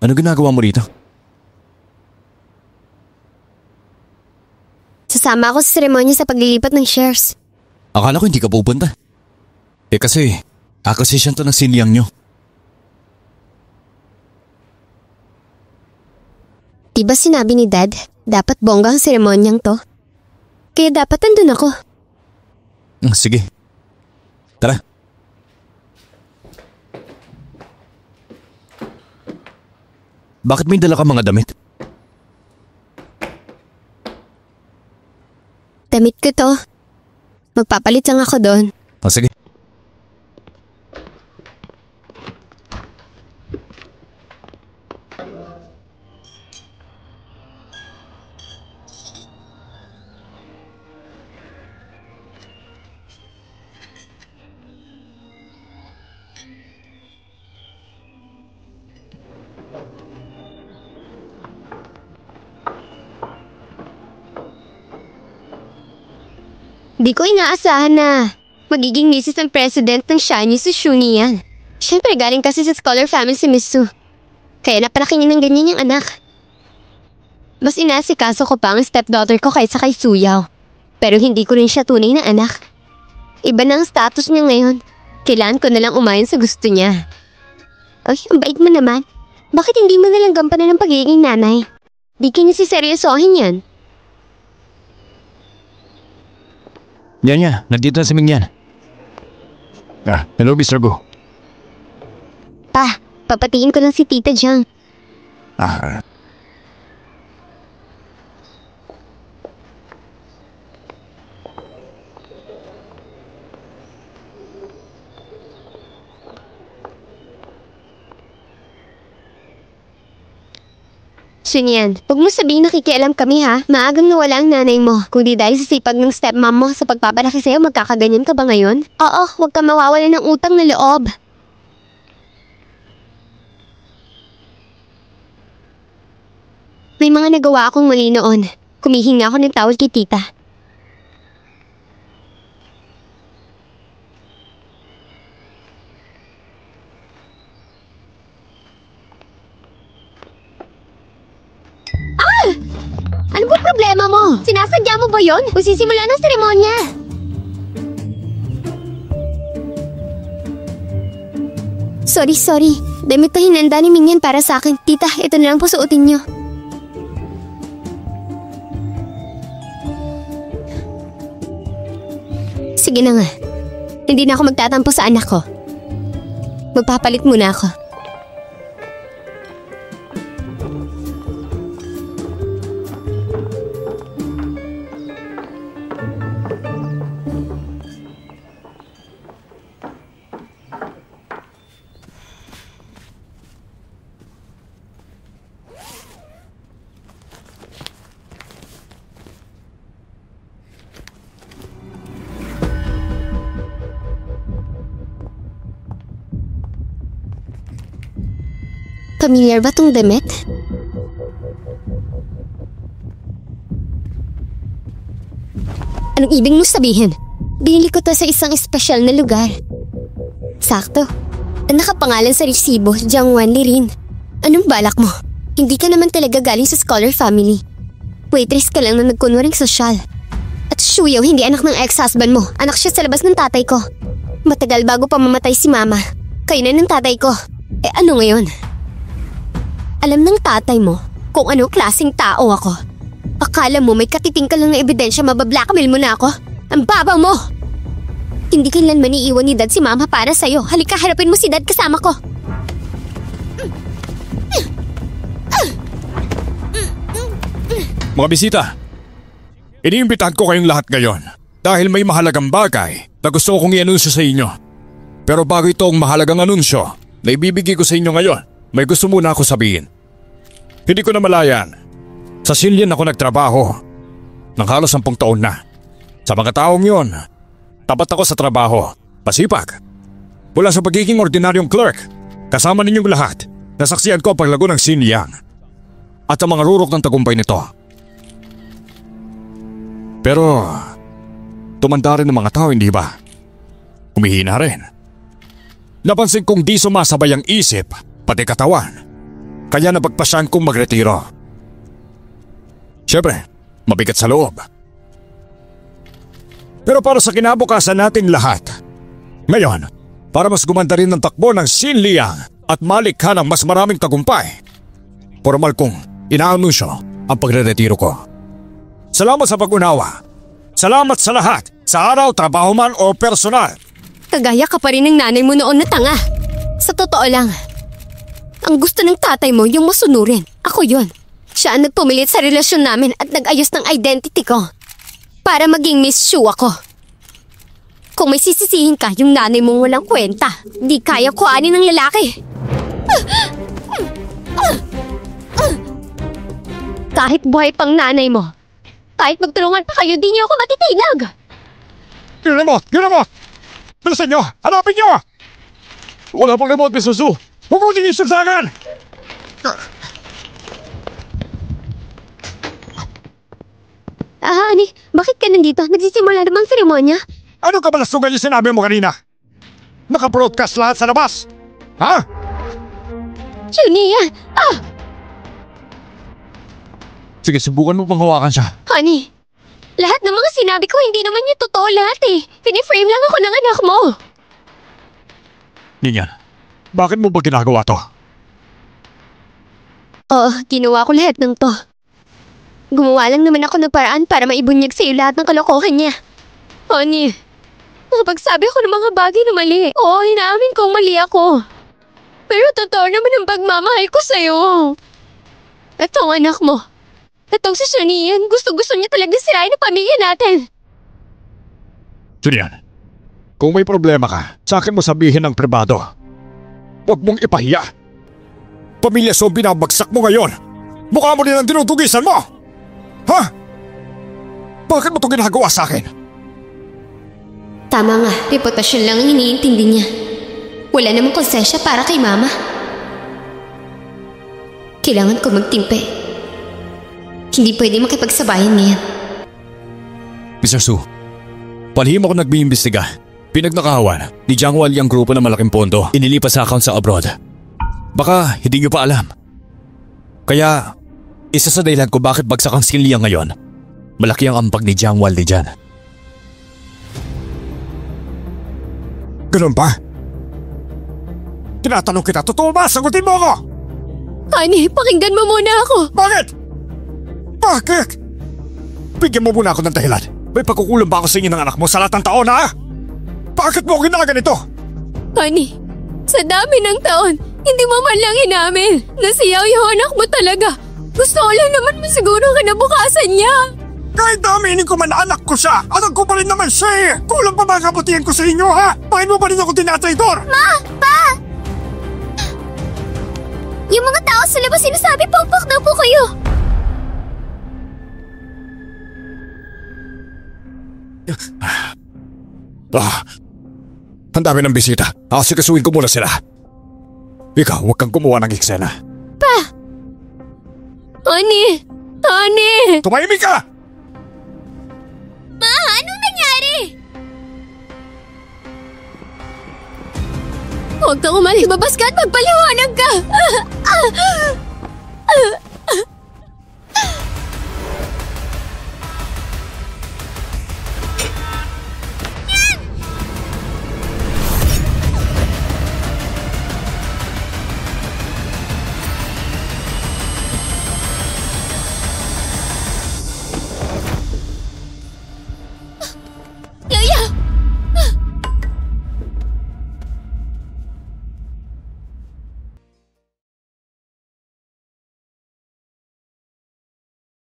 Ano ginagawa mo rito? Sasama ako sa seremonya sa paglilipat ng shares. Akala ko hindi ka pupunta. Kasi, acquisition to ng Xinliang nyo. Diba sinabi ni Dad, dapat bongga ang seremonyang to? Kaya dapat andun ako. Sige. Tara. Bakit may dala ka mga damit? Damit ko to. Magpapalit lang ako doon. Sige. Di ko inaasahan na magiging misis ng president ng Shiny Sushuni yan. Siyempre galing kasi sa scholar family si Miss Su. Kaya napalaki niya ng ganyan yung anak. Mas inasikaso ko pa ang stepdaughter ko kaysa kay Suyaw. Pero hindi ko rin siya tunay na anak. Iba na ang status niya ngayon. Kailangan ko nalang umayon sa gusto niya. Ay, ang bait mo naman. Bakit hindi mo nalang gampanan ng pagiging nanay? Di ka niya siseryosohin yan. Yan niya, nandito na si Mingyan. Hello Mr. Go. Pa, papatiin ko lang si Tita Jiang. Sunyan, huwag mo sabihin nakikialam kami ha. Maagang nawala ang nanay mo. Kung di dahil sa sipag ng stepmom mo sa pagpapalaki sa'yo, magkakaganyan ka ba ngayon? Oo, huwag ka mawawala ng utang na loob. May mga nagawa akong mali noon. Kumihinga ako ng tawad kay tita. Ano ba problema mo? Sinasadya mo ba yon? O sisimula ng seremonya? Sorry. Damit na hinanda ni Mingyan para sa akin. Tita, ito na lang po suotin niyo. Sige na nga. Hindi na ako magtatampo sa anak ko. Magpapalit muna ako. Familiar ba tong damit? Anong ibig mo sabihin? Binili ko to sa isang espesyal na lugar. Sakto. Ang nakapangalan sa resibo, Jiang Wanli rin. Anong balak mo? Hindi ka naman talaga galing sa scholar family. Waitress ka lang na nagkunwaring sosyal. At Shuyo, hindi anak ng ex-husband mo. Anak siya sa labas ng tatay ko. Matagal bago pa mamatay si mama. Kayo na ng tatay ko. Ano ngayon? Alam ng tatay mo kung ano klaseng tao ako. Akala mo may katiting ka lang na ebidensya, mabablackmail mo na ako? Ang babaw mo! Hindi kailanman iiwan ni Dad si Mama para sa'yo. Halika, harapin mo si Dad kasama ko. Mga bisita, iniimbitahan ko kayong lahat ngayon dahil may mahalagang bagay na gusto kong i-anunsyo sa inyo. Pero bago itong mahalagang anunsyo na ibibigay ko sa inyo ngayon, may gusto muna ako sabihin. Hindi ko na malayan. Sa Xinliang ako nagtrabaho ng halos 10 taon na. Sa mga taong yon, tapat ako sa trabaho, pasipag. Mula sa pagiging ordinaryong clerk, kasama ninyong lahat, nasaksihan ko ang paglago ng Xinliang at ang mga rurok ng tagumpay nito. Pero, tumanda rin ng mga tao, hindi ba? Humihina rin. Napansin kong di sumasabay ang isip, pati katawan. Kaya napagpasyahan kong magretiro. Siyempre, mabigat sa loob. Pero para sa kinabukasan nating lahat, ngayon, para mas gumanda rin ng takbo ng Xinliang at malikha ng mas maraming tagumpay, formal kong inaanunsyo ang pagre-retiro ko. Salamat sa pag-unawa. Salamat sa lahat, sa araw, trabaho man o personal. Kagaya ka pa rin ng nanay mo noon na tanga. Sa totoo lang, ang gusto ng tatay mo yung masunurin. Ako yun. Siya ang nagpumilit sa relasyon namin at nag-ayos ng identity ko. Para maging Miss Shu ako. Kung may sisisihin ka, yung nanay mong walang kwenta. Di kaya kuhanin ng lalaki. Kahit buhay pang nanay mo, kahit magtulungan pa kayo, di niyo ako matitinag. Ginamot! Bilisan nyo! Hanapin nyo! Wala pang remote, Miss Suzu! Huwag mo tinisip sa akin! Honey, bakit ka nandito? Nagsisimula namang seremonya? Ano kabalastugan yung sinabi mo kanina? Naka-broadcast lahat sa labas! Ha? Junia! Sige, subukan mo pang hawakan siya. Honey, lahat ng mga sinabi ko hindi naman yung totoo lahat eh. Piniframe lang ako ng anak mo. Ninyan, bakit mo ba ginagawa to? Oo, ginawa ko lahat ng to. Gumawa lang naman ako ng paraan para maibunyag sa'yo lahat ng kalokohan niya. Honey, nakapagsabi ako ng mga bagay na mali. Oo, inaamin kong mali ako. Pero totoo naman ang pagmamahal ko sa'yo. Itong anak mo. Itong si Shunian, gusto-gusto niya talaga sirain ang pamilya natin. Julian, kung may problema ka, sa akin mo sabihin ng pribado. Huwag mong ipahiya. Pamilya so binabagsak mo ngayon. Mukha mo din ang dinudugisan mo. Ha? Bakit mo ito ginagawa sa akin? Tama nga, reputasyon lang ang iniintindi niya. Wala namang konsensya para kay Mama. Kailangan ko magtimpe. Hindi pwede makipagsabayan ngayon. Mr. Su, palihim ako nagbiimbestiga. Pinagnakawan ni Jiang Wali ang grupo ng malaking pondo. Inilipas sa account sa abroad. Baka hindi niyo pa alam. Kaya, isa sa dahilan ko bakit bagsak ang Xinliang ngayon, malaki ang ambag ni Jiang Wali dyan. Ganun ba? Tinatanong kita, totoo ba? Sagutin mo ako! Honey, pakinggan mo muna ako. Bakit? Bakit? Bigyan mo muna ako ng dahilan. May pagkukulang ba ako sa inyo ng anak mo sa lahat ng taon, ha? Bakit mo ginaganito? Honey, sa dami ng taon, hindi mo man lang inamin na siyaw yung anak mo talaga. Gusto ko lang naman masiguro kinabukasan niya. Kahit aminin ko man na anak ko siya, anak ko pa rin naman siya eh. Kulang pa ba ang kabutihan ko sa inyo, ha? Bakit mo pa rin ako tinatraidor? Ma! Pa! Yung mga tao sa labas sinasabi, pangpak daw po kayo. Ang dami ng bisita. Asikasuhin ko muna sila. Ikaw, huwag kang gumawa ng eksena. Pa! Honey! Honey! Tumahimik ka! Ma, anong nangyari? Huwag kang umalis. Babas ka at magpaliwanag ka.